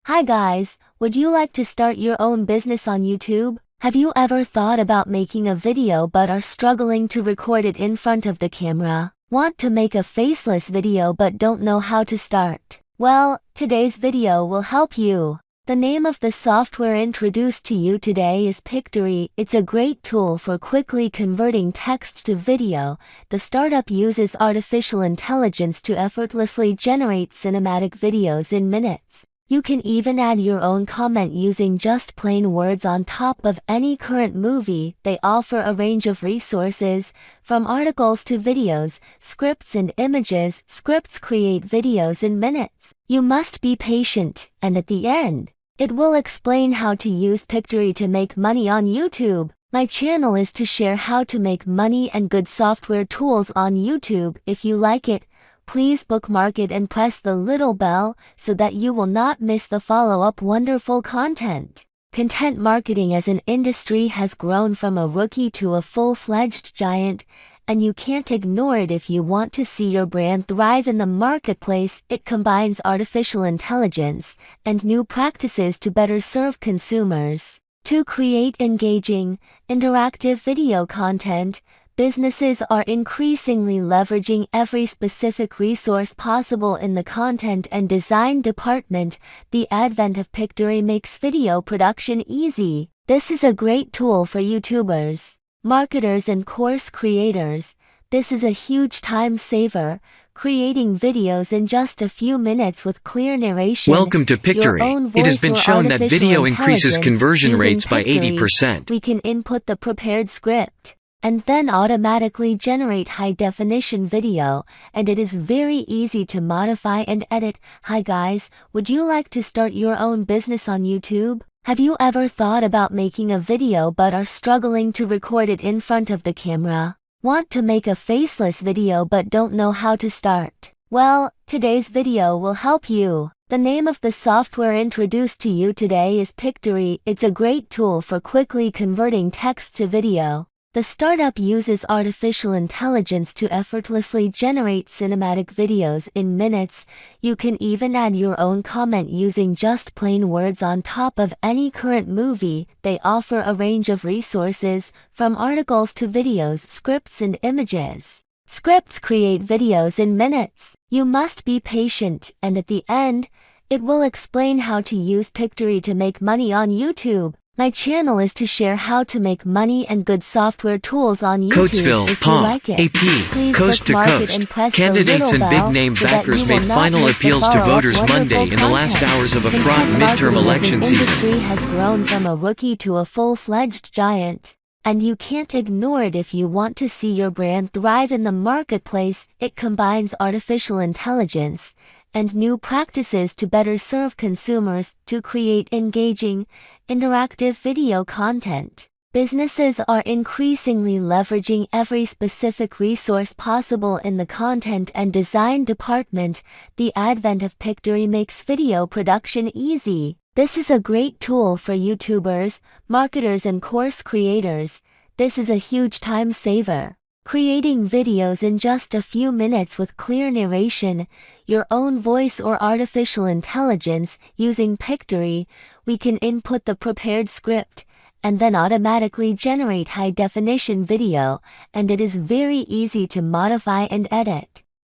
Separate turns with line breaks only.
Hi guys, would you like to start your own business on YouTube? Have you ever thought about making a video but are struggling to record it in front of the camera? Want to make a faceless video but don't know how to start? Well, today's video will help you. The name of the software introduced to you today is Pictory. It's a great tool for quickly converting text to video. The startup uses artificial intelligence to effortlessly generate cinematic videos in minutes. You can even add your own comment using just plain words on top of any current movie. They offer a range of resources, from articles to videos, scripts and images. Scripts create videos in minutes. You must be patient, and at the end, it will explain how to use Pictory to make money on YouTube. My channel is to share how to make money and good software tools on YouTube. If you like it, please bookmark it and press the little bell so that you will not miss the follow-up wonderful content. Content marketing as an industry has grown from a rookie to a full-fledged giant, and you can't ignore it if you want to see your brand thrive in the marketplace. It combines artificial intelligence and new practices to better serve consumers. To create engaging, interactive video content, businesses are increasingly leveraging every specific resource possible in the content and design department. The advent of Pictory makes video production easy. This is a great tool for YouTubers, marketers and course creators. This is a huge time saver, creating videos in just a few minutes with clear narration.
Welcome to Pictory. It has been shown that video increases conversion rates by 80%.
We can input the prepared script and then automatically generate high-definition video, and it is very easy to modify and edit. Hi guys, would you like to start your own business on YouTube? Have you ever thought about making a video but are struggling to record it in front of the camera? Want to make a faceless video but don't know how to start? Well, today's video will help you. The name of the software introduced to you today is Pictory. It's a great tool for quickly converting text to video. The startup uses artificial intelligence to effortlessly generate cinematic videos in minutes. You can even add your own comment using just plain words on top of any current movie. They offer a range of resources, from articles to videos, scripts and images. Scripts create videos in minutes. You must be patient, and at the end, it will explain how to use Pictory to make money on YouTube. My channel is to share how to make money and good software tools on YouTube.
Coatesville,
if
Palm,
you like it,
AP, Coast to Coast. Candidates and big-name backers made final appeals to voters Monday in the last hours of a fraught midterm election season.
The industry has grown from a rookie to a full-fledged giant, and you can't ignore it if you want to see your brand thrive in the marketplace. It combines artificial intelligence and new practices to better serve consumers. To create engaging, interactive video content, businesses are increasingly leveraging every specific resource possible in the content and design department. The advent of Pictory makes video production easy. This is a great tool for YouTubers, marketers and course creators. This is a huge time saver, creating videos in just a few minutes with clear narration, your own voice or artificial intelligence. Using Pictory, we can input the prepared script and then automatically generate high-definition video, and it is very easy to modify and edit.